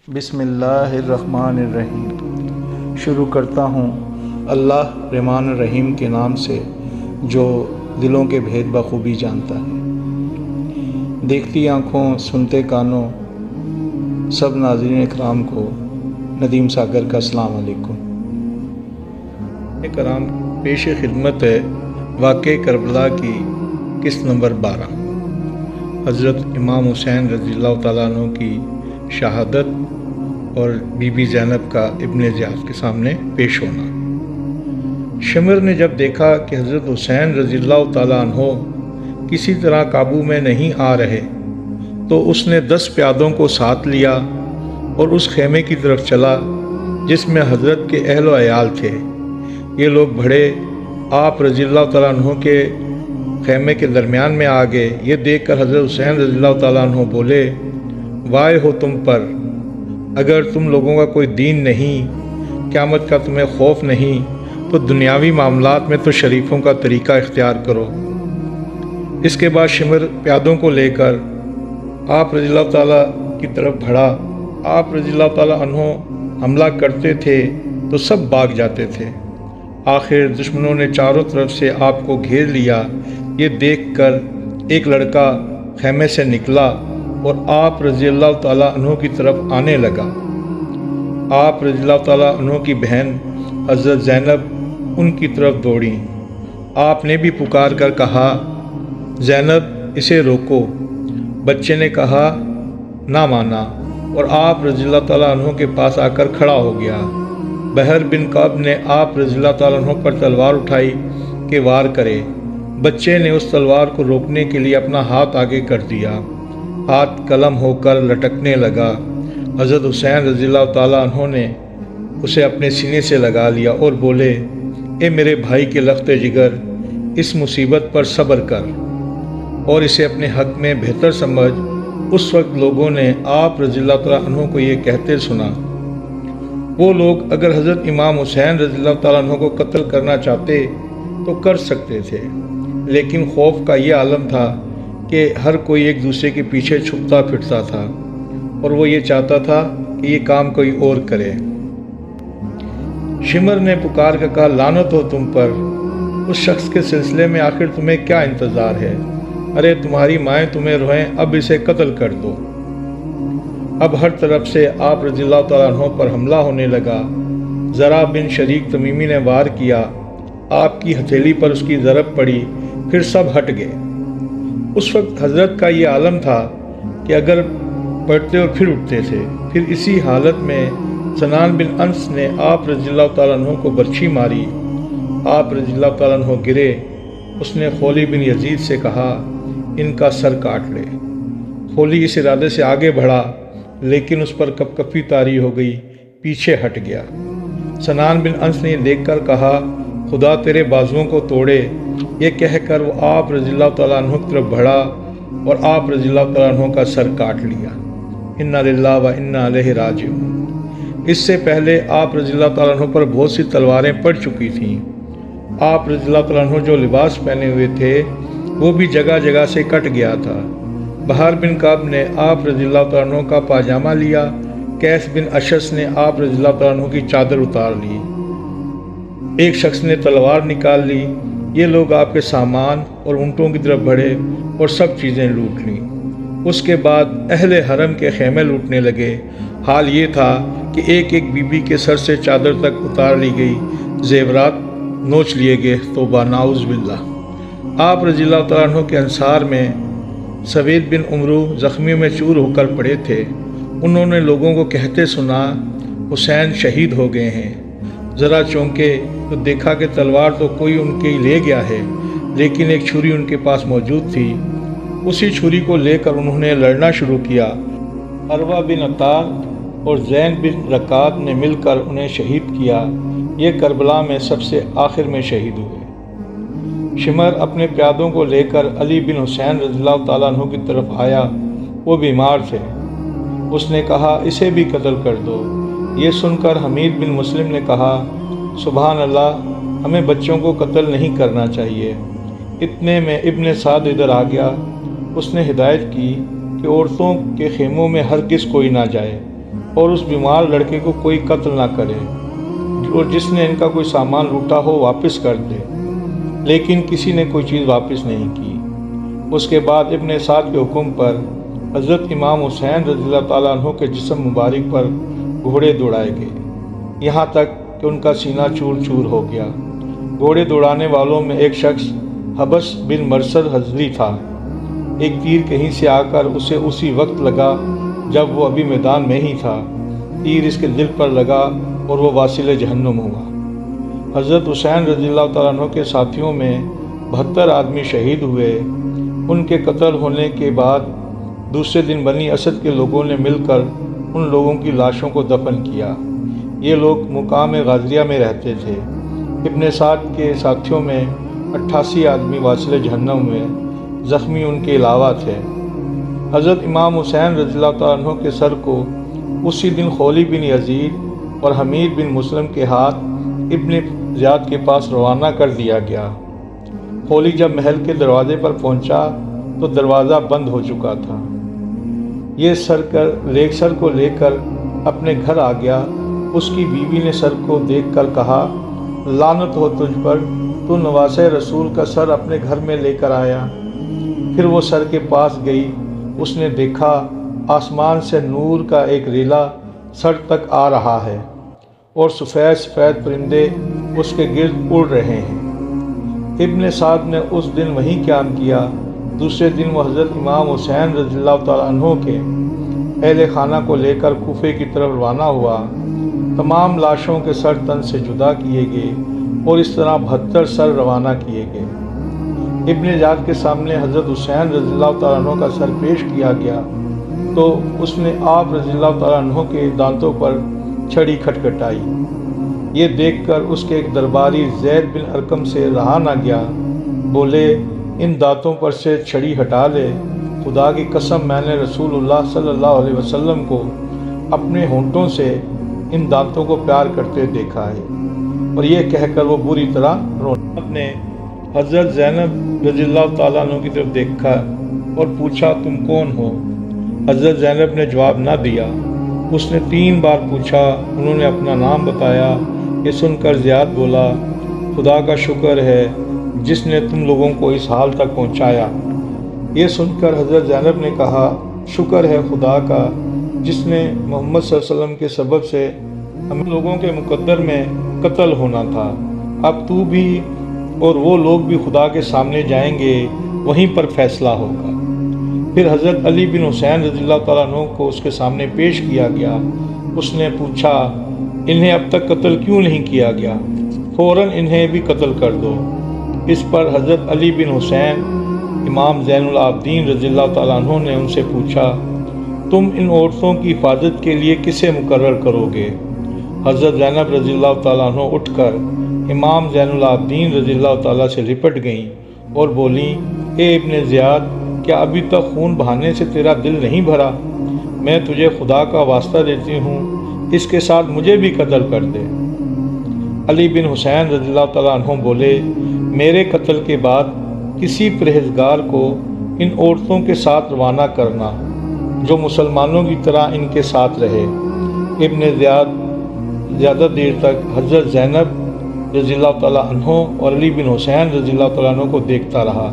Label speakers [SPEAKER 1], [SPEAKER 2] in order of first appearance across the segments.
[SPEAKER 1] بسم اللہ الرحمن الرحیم۔ شروع کرتا ہوں اللہ رحمان الرحیم کے نام سے جو دلوں کے بھید بخوبی جانتا ہے۔ دیکھتی آنکھوں، سنتے کانوں سب ناظرین اکرام کو ندیم ساگر کا السلام علیکم۔ کرام، پیش خدمت ہے واقع کربلا کی قسط نمبر 12، حضرت امام حسین رضی اللہ تعالیٰ عنہ کی شہادت اور بی بی زینب کا ابن زیاد کے سامنے پیش ہونا۔ شمر نے جب دیکھا کہ حضرت حسین رضی اللہ تعالیٰ عنہ کسی طرح قابو میں نہیں آ رہے تو اس نے 10 پیادوں کو ساتھ لیا اور اس خیمے کی طرف چلا جس میں حضرت کے اہل و عیال تھے۔ یہ لوگ بڑھے آپ رضی اللہ تعالیٰ عنہ کے خیمے کے درمیان میں آ گئے۔ یہ دیکھ کر حضرت حسین رضی اللہ تعالیٰ عنہ بولے، وائے ہو تم پر، اگر تم لوگوں کا کوئی دین نہیں، قیامت کا تمہیں خوف نہیں، تو دنیاوی معاملات میں تو شریفوں کا طریقہ اختیار کرو۔ اس کے بعد شمر پیادوں کو لے کر آپ رضی اللہ تعالیٰ کی طرف بڑھا۔ آپ رضی اللہ تعالیٰ عنہ حملہ کرتے تھے تو سب بھاگ جاتے تھے۔ آخر دشمنوں نے چاروں طرف سے آپ کو گھیر لیا۔ یہ دیکھ کر ایک لڑکا خیمے سے نکلا اور آپ رضی اللہ تعالیٰ عنہ کی طرف آنے لگا۔ آپ رضی اللہ تعالیٰ عنہ کی بہن حضرت زینب ان کی طرف دوڑیں۔ آپ نے بھی پکار کر کہا، زینب اسے روکو۔ بچے نے کہا، نہ مانا، اور آپ رضی اللہ تعالیٰ عنہ کے پاس آ کر کھڑا ہو گیا۔ بحر بن کعب نے آپ رضی اللہ تعالیٰ عنہ پر تلوار اٹھائی کہ وار کرے۔ بچے نے اس تلوار کو روکنے کے لیے اپنا ہاتھ آگے کر دیا۔ ہاتھ قلم ہو کر لٹکنے لگا۔ حضرت حسین رضی اللہ تعالیٰ عنہ نے اسے اپنے سینے سے لگا لیا اور بولے، اے میرے بھائی کے لخت جگر، اس مصیبت پر صبر کر اور اسے اپنے حق میں بہتر سمجھ۔ اس وقت لوگوں نے آپ رضی اللہ تعالیٰ عنہ کو یہ کہتے سنا۔ وہ لوگ اگر حضرت امام حسین رضی اللہ تعالیٰ عنہ کو قتل کرنا چاہتے تو کر سکتے تھے، لیکن خوف کا یہ عالم تھا کہ ہر کوئی ایک دوسرے کے پیچھے چھپتا پھرتا تھا اور وہ یہ چاہتا تھا کہ یہ کام کوئی اور کرے۔ شمر نے پکار کر کہا، لعنت ہو تم پر، اس شخص کے سلسلے میں آخر تمہیں کیا انتظار ہے؟ ارے تمہاری مائیں تمہیں روئیں، اب اسے قتل کر دو۔ اب ہر طرف سے آپ رضی اللہ تعالیٰ عنہ پر حملہ ہونے لگا۔ ذرا بن شریک تمیمی نے وار کیا، آپ کی ہتھیلی پر اس کی ضرب پڑی، پھر سب ہٹ گئے۔ اس وقت حضرت کا یہ عالم تھا کہ اگر پڑھتے اور پھر اٹھتے تھے۔ پھر اسی حالت میں سنان بن انس نے آپ رضی اللہ تعالیٰ عنہ کو برچھی ماری۔ آپ رضی اللہ تعالیٰ عنہ گرے۔ اس نے خولی بن یزید سے کہا، ان کا سر کاٹ لے۔ خولی اس ارادے سے آگے بڑھا لیکن اس پر کپ کپی طاری ہو گئی، پیچھے ہٹ گیا۔ سنان بن انس نے دیکھ کر کہا، خدا تیرے بازوؤں کو توڑے۔ یہ کہہ کر وہ آپ رضی اللہ تعالیٰ عنہ کی طرف بڑھا اور آپ رضی اللہ تعالیٰ عنہ کا سر کاٹ لیا۔ انا للہ و انا الیہ راجعون۔ اس سے پہلے آپ رضی اللہ تعالیٰ عنہ پر بہت سی تلواریں پڑ چکی تھیں۔ آپ رضی اللہ تعالیٰ عنہ جو لباس پہنے ہوئے تھے وہ بھی جگہ جگہ سے کٹ گیا تھا۔ بحر بن کعب نے آپ رضی اللہ تعالیٰ عنہ کا پاجامہ لیا۔ قیس بن اشعث نے آپ رضی اللہ تعالیٰ عنہ کی چادر اتار لی۔ ایک شخص نے تلوار نکال لی۔ یہ لوگ آپ کے سامان اور اونٹوں کی طرف بڑھے اور سب چیزیں لوٹ لیں۔ اس کے بعد اہل حرم کے خیمے لوٹنے لگے۔ حال یہ تھا کہ ایک ایک بی بی کے سر سے چادر تک اتار لی گئی، زیورات نوچ لیے گئے۔ توبہ، نعوذ باللہ۔ آپ رضی اللہ تعالیٰ عنہ کے انصار میں سوید بن عمرو زخمیوں میں چور ہو کر پڑے تھے۔ انہوں نے لوگوں کو کہتے سنا، حسین شہید ہو گئے ہیں۔ ذرا چونکے تو دیکھا کہ تلوار تو کوئی ان کے لے گیا ہے، لیکن ایک چھری ان کے پاس موجود تھی۔ اسی چھری کو لے کر انہوں نے لڑنا شروع کیا۔ عروہ بن عطار اور زین بن رکات نے مل کر انہیں شہید کیا۔ یہ کربلا میں سب سے آخر میں شہید ہوئے۔ شمر اپنے پیادوں کو لے کر علی بن حسین رضی اللہ تعالیٰ عنہ کی طرف آیا۔ وہ بیمار تھے۔ اس نے کہا، اسے بھی قتل کر دو۔ یہ سن کر حمید بن مسلم نے کہا، سبحان اللہ، ہمیں بچوں کو قتل نہیں کرنا چاہیے۔ اتنے میں ابن سعد ادھر آ گیا۔ اس نے ہدایت کی کہ عورتوں کے خیموں میں ہرگز کوئی نہ جائے۔ اور اس بیمار لڑکے کو کوئی قتل نہ کرے، اور جس نے ان کا کوئی سامان لوٹا ہو واپس کر دے۔ لیکن کسی نے کوئی چیز واپس نہیں کی۔ اس کے بعد ابن سعد کے حکم پر حضرت امام حسین رضی اللہ تعالیٰ عنہ کے جسم مبارک پر گھوڑے دوڑائے گئے، یہاں تک کہ ان کا سینہ چور چور ہو گیا۔ گھوڑے دوڑانے والوں میں ایک شخص حبس بن مرثد حضری تھا۔ ایک تیر کہیں سے آ کر اسے اسی وقت لگا جب وہ ابھی میدان میں ہی تھا۔ تیر اس کے دل پر لگا اور وہ واصل جہنم ہوا۔ حضرت حسین رضی اللہ تعالیٰ عنہ کے ساتھیوں میں 72 آدمی شہید ہوئے۔ ان کے قتل ہونے کے بعد دوسرے دن بنی اسد کے لوگوں نے مل کر ان لوگوں کی لاشوں کو دفن کیا۔ یہ لوگ مقام غازیہ میں رہتے تھے۔ ابن سعد کے ساتھیوں میں 88 آدمی واصل جہنم ہوئے، زخمی ان کے علاوہ تھے۔ حضرت امام حسین رضی اللہ تعالیٰ عنہ کے سر کو اسی دن خولی بن یزید اور حمید بن مسلم کے ہاتھ ابن زیاد کے پاس روانہ کر دیا گیا۔ خولی جب محل کے دروازے پر پہنچا تو دروازہ بند ہو چکا تھا۔ یہ سر کو لے کر اپنے گھر آ گیا۔ اس کی بیوی نے سر کو دیکھ کر کہا، لعنت ہو تجھ پر، تو نواسہ رسول کا سر اپنے گھر میں لے کر آیا۔ پھر وہ سر کے پاس گئی۔ اس نے دیکھا آسمان سے نور کا ایک ریلا سر تک آ رہا ہے اور سفید سفید پرندے اس کے گرد اڑ رہے ہیں۔ ابن سعد نے اس دن وہی قیام کیا۔ دوسرے دن وہ حضرت امام حسین رضی اللہ تعالیٰ عنہ کے اہل خانہ کو لے کر کوفے کی طرف روانہ ہوا۔ تمام لاشوں کے سر تن سے جدا کیے گئے اور اس طرح 72 سر روانہ کیے گئے۔ ابن زیاد کے سامنے حضرت حسین رضی اللہ تعالیٰ عنہ کا سر پیش کیا گیا تو اس نے آپ رضی اللہ تعالیٰ عنہ کے دانتوں پر چھڑی کھٹکھٹائی۔ یہ دیکھ کر اس کے ایک درباری زید بن ارقم سے رہا نہ گیا، بولے، ان دانتوں پر سے چھڑی ہٹا لے، خدا کی قسم میں نے رسول اللہ صلی اللہ علیہ وسلم کو اپنے ہونٹوں سے ان دانتوں کو پیار کرتے دیکھا ہے۔ اور یہ کہہ کر وہ بری طرح رونے لگا۔ حضرت زینب رضی اللہ تعالیٰ عنہ کی طرف دیکھا اور پوچھا، تم کون ہو؟ حضرت زینب نے جواب نہ دیا۔ اس نے 3 بار پوچھا۔ انہوں نے اپنا نام بتایا۔ یہ سن کر زیاد بولا، خدا کا شکر ہے جس نے تم لوگوں کو اس حال تک پہنچایا۔ یہ سن کر حضرت زینب نے کہا، شکر ہے خدا کا جس نے محمد صلی اللہ علیہ وسلم کے سبب سے ہم لوگوں کے مقدر میں قتل ہونا تھا۔ اب تو بھی اور وہ لوگ بھی خدا کے سامنے جائیں گے، وہیں پر فیصلہ ہوگا۔ پھر حضرت علی بن حسین رضی اللہ تعالیٰ عنہ کو اس کے سامنے پیش کیا گیا۔ اس نے پوچھا، انہیں اب تک قتل کیوں نہیں کیا گیا؟ فوراً انہیں بھی قتل کر دو۔ اس پر حضرت علی بن حسین امام زین العابدین رضی اللہ تعالیٰ عنہ نے ان سے پوچھا، تم ان عورتوں کی حفاظت کے لیے کسے مقرر کرو گے؟ حضرت زینب رضی اللہ تعالیٰ عنہ اٹھ کر امام زین العابدین رضی اللہ تعالیٰ سے لپٹ گئیں اور بولیں، اے ابن زیاد، کیا ابھی تک خون بہانے سے تیرا دل نہیں بھرا؟ میں تجھے خدا کا واسطہ دیتی ہوں، اس کے ساتھ مجھے بھی قتل کر دے۔ علی بن حسین رضی اللہ تعالیٰ عنہ بولے، میرے قتل کے بعد کسی پرہیزگار کو ان عورتوں کے ساتھ روانہ کرنا جو مسلمانوں کی طرح ان کے ساتھ رہے۔ ابن زیاد زیادہ دیر تک حضرت زینب رضی اللہ تعالیٰ عنہ اور علی بن حسین رضی اللہ تعالیٰ عنہ کو دیکھتا رہا،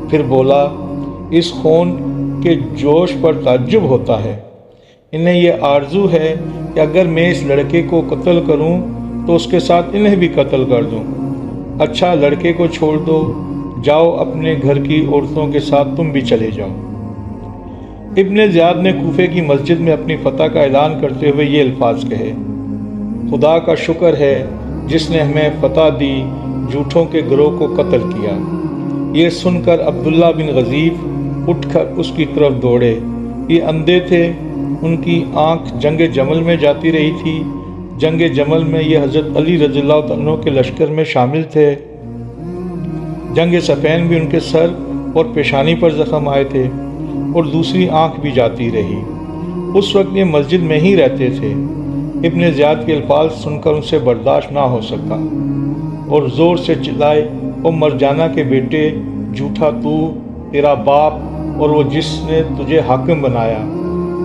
[SPEAKER 1] پھر بولا، اس خون کے جوش پر تعجب ہوتا ہے۔ انہیں یہ آرزو ہے کہ اگر میں اس لڑکے کو قتل کروں تو اس کے ساتھ انہیں بھی قتل کر دوں۔ اچھا، لڑکے کو چھوڑ دو، جاؤ اپنے گھر کی عورتوں کے ساتھ تم بھی چلے جاؤ۔ ابن زیاد نے کوفے کی مسجد میں اپنی فتح کا اعلان کرتے ہوئے یہ الفاظ کہے، خدا کا شکر ہے جس نے ہمیں فتح دی، جھوٹوں کے گروہ کو قتل کیا۔ یہ سن کر عبداللہ بن غزیف اٹھ کر اس کی طرف دوڑے۔ یہ اندھے تھے، ان کی آنکھ جنگ جمل میں جاتی رہی تھی۔ جنگ جمل میں یہ حضرت علی رضی اللہ عنہ کے لشکر میں شامل تھے۔ جنگ صفین بھی ان کے سر اور پیشانی پر زخم آئے تھے اور دوسری آنکھ بھی جاتی رہی۔ اس وقت یہ مسجد میں ہی رہتے تھے۔ ابن زیاد کے الفاظ سن کر ان سے برداشت نہ ہو سکا اور زور سے چلائے، او مرجانہ کے بیٹے، جھوٹا تو، تیرا باپ اور وہ جس نے تجھے حاکم بنایا،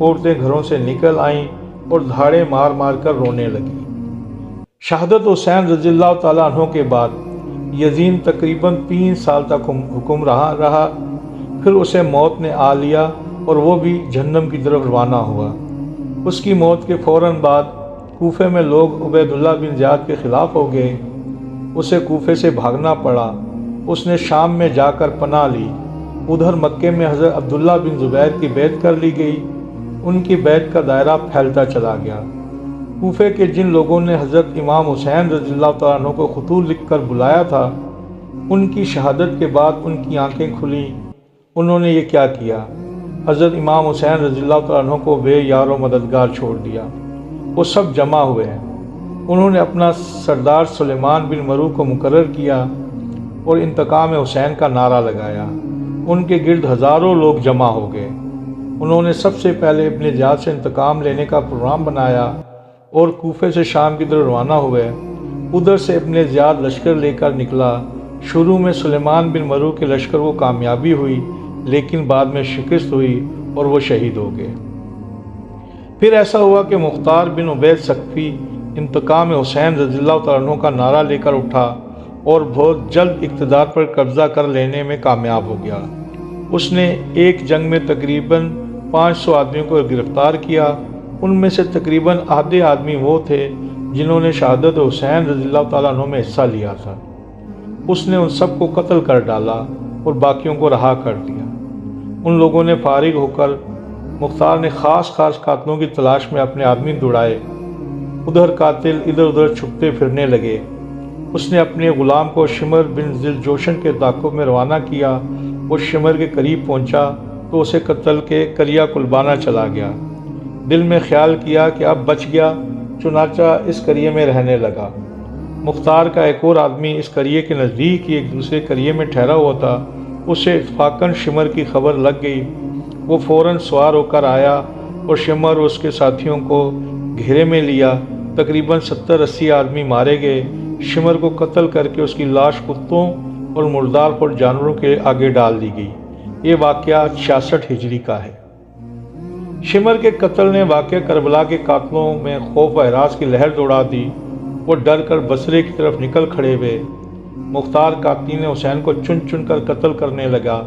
[SPEAKER 1] عورتیں گھروں سے نکل آئیں اور دھاڑے مار مار کر رونے لگیں۔ شہادت حسین رضی اللہ تعالیٰ عنہ کے بعد یزید تقریباً 3 سال تک حکمراں رہا، پھر اسے موت نے آ لیا اور وہ بھی جہنم کی طرف روانہ ہوا۔ اس کی موت کے فوراً بعد کوفے میں لوگ عبید اللہ بن زیاد کے خلاف ہو گئے، اسے کوفے سے بھاگنا پڑا۔ اس نے شام میں جا کر پناہ لی۔ ادھر مکے میں حضرت عبداللہ بن زبیر کی بیعت کر لی گئی، ان کی بیعت کا دائرہ پھیلتا چلا گیا۔ کوفے کے جن لوگوں نے حضرت امام حسین رضی اللہ تعالیٰ عنہ کو خطوط لکھ کر بلایا تھا، ان کی شہادت کے بعد ان کی آنکھیں کھلیں۔ انہوں نے یہ کیا کیا؟ حضرت امام حسین رضی اللہ تعالیٰ عنہ کو بے یار و مددگار چھوڑ دیا۔ وہ سب جمع ہوئے ہیں۔ انہوں نے اپنا سردار سلیمان بن مرو کو مقرر کیا اور انتقام حسین کا نعرہ لگایا۔ ان کے گرد ہزاروں لوگ جمع ہو گئے۔ انہوں نے سب سے پہلے ابن زیاد سے انتقام لینے کا پروگرام بنایا اور کوفے سے شام کی طرف روانہ ہوئے۔ ادھر سے ابن زیاد لشکر لے کر نکلا۔ شروع میں سلیمان بن مرو کے لشکر کو کامیابی ہوئی، لیکن بعد میں شکست ہوئی اور وہ شہید ہو گئے۔ پھر ایسا ہوا کہ مختار بن عبید ثقفی انتقام حسین رضی اللہ تعالیٰ عنہ کا نعرہ لے کر اٹھا اور بہت جلد اقتدار پر قبضہ کر لینے میں کامیاب ہو گیا۔ اس نے ایک جنگ میں تقریباً 500 آدمیوں کو گرفتار کیا۔ ان میں سے تقریباً آدھے آدمی وہ تھے جنہوں نے شہادت حسین رضی اللہ تعالیٰ عنہ میں حصہ لیا تھا۔ اس نے ان سب کو قتل کر ڈالا اور باقیوں کو رہا کر دیا۔ ان لوگوں نے فارغ ہو کر مختار نے خاص قاتلوں کی تلاش میں اپنے آدمی دوڑائے۔ ادھر قاتل ادھر ادھر چھپتے پھرنے لگے۔ اس نے اپنے غلام کو شمر بن ذل جوشن کے تعاقب میں روانہ کیا۔ وہ شمر کے قریب پہنچا تو اسے قتل کے کریا کلبانہ چلا گیا۔ دل میں خیال کیا کہ اب بچ گیا، چنانچہ اس کریے میں رہنے لگا۔ مختار کا ایک اور آدمی اس کریے کے نزدیک ہی ایک دوسرے کریے میں ٹھہرا ہوا تھا۔ اسے اتفاقاً شمر کی خبر لگ گئی۔ وہ فوراً سوار ہو کر آیا اور شمر اور اس کے ساتھیوں کو گھیرے میں لیا۔ تقریباً 70-80 آدمی مارے گئے۔ شمر کو قتل کر کے اس کی لاش کتوں اور مردار پر جانوروں کے آگے ڈال دی گئی۔ یہ واقعہ 66 ہجری کا ہے۔ شمر کے قتل نے واقعہ کربلا کے قاتلوں میں خوف و ہراس کی لہر دوڑا دی۔ وہ ڈر کر بصرے کی طرف نکل کھڑے ہوئے۔ مختار قاتل نے حسین کو چن چن کر قتل کرنے لگا۔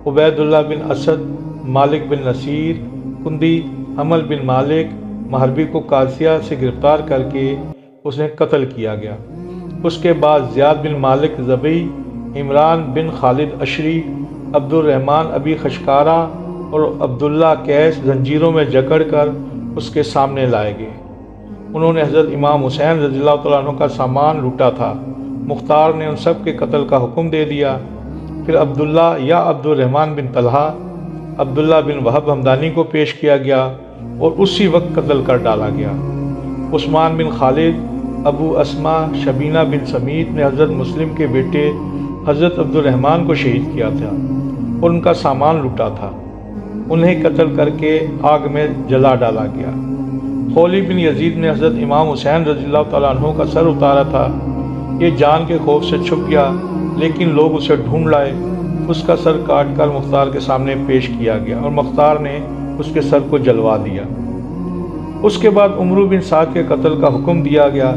[SPEAKER 1] عبید اللہ بن اسد، مالک بن نصیر کندی، حمل بن مالک محربی کو قادسیہ سے گرفتار کر کے اس نے قتل کیا گیا۔ اس کے بعد زیاد بن مالک ضبی، عمران بن خالد اشری، عبد الرحمن ابی خشکارہ اور عبداللہ کیس زنجیروں میں جکڑ کر اس کے سامنے لائے گئے۔ انہوں نے حضرت امام حسین رضی اللہ تعالیٰ عنہ کا سامان لوٹا تھا۔ مختار نے ان سب کے قتل کا حکم دے دیا۔ پھر عبداللہ یا عبد الرحمن بن طلحہ، عبداللہ بن وہب ہمدانی کو پیش کیا گیا اور اسی وقت قتل کر ڈالا گیا۔ عثمان بن خالد، ابو اسما شبینہ بن سمیت نے حضرت مسلم کے بیٹے حضرت عبد الرحمن کو شہید کیا تھا اور ان کا سامان لوٹا تھا۔ انہیں قتل کر کے آگ میں جلا ڈالا گیا۔ خولی بن یزید نے حضرت امام حسین رضی اللہ تعالیٰ عنہ کا سر اتارا تھا۔ یہ جان کے خوف سے چھپ گیا، لیکن لوگ اسے ڈھونڈ لائے۔ اس کا سر کاٹ کر مختار کے سامنے پیش کیا گیا اور مختار نے اس کے سر کو جلوا دیا۔ اس کے بعد عمرو بن سعد کے قتل کا حکم دیا گیا۔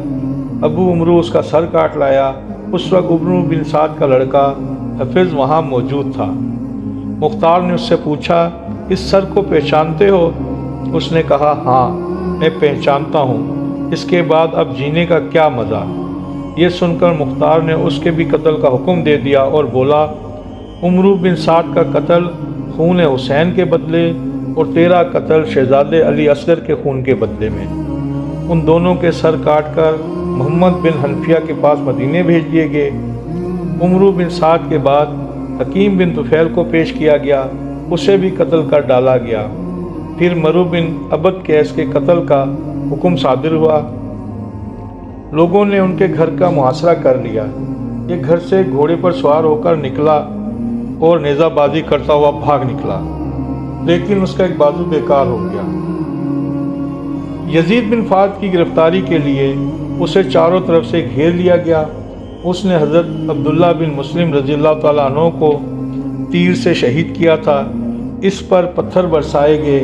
[SPEAKER 1] ابو عمرو اس کا سر کاٹ لایا۔ اس وقت عمرو بن سعد کا لڑکا حفظ وہاں موجود تھا۔ مختار نے اس سے پوچھا، اس سر کو پہچانتے ہو؟ اس نے کہا، ہاں میں پہچانتا ہوں، اس کے بعد اب جینے کا کیا مزہ۔ یہ سن کر مختار نے اس کے بھی قتل کا حکم دے دیا اور بولا، عمرو بن سعد کا قتل خون حسین کے بدلے اور تیرا قتل شہزادے علی اصغر کے خون کے بدلے میں۔ ان دونوں کے سر کاٹ کر محمد بن حنفیہ کے پاس مدینے بھیج دیے گئے۔ عمرو بن سعد کے بعد حکیم بن طفیل کو پیش کیا گیا، اسے بھی قتل کر ڈالا گیا۔ پھر مرو بن عبد کیس کے قتل کا حکم صادر ہوا۔ لوگوں نے ان کے گھر کا محاصرہ کر لیا۔ یہ گھر سے گھوڑے پر سوار ہو کر نکلا اور نیزہ بازی کرتا ہوا بھاگ نکلا، لیکن اس کا ایک بازو بیکار ہو گیا۔ یزید بن فاطمہ کی گرفتاری کے لیے اسے چاروں طرف سے گھیر لیا گیا۔ اس نے حضرت عبداللہ بن مسلم رضی اللہ تعالیٰ عنہ کو تیر سے شہید کیا تھا۔ اس پر پتھر برسائے گئے۔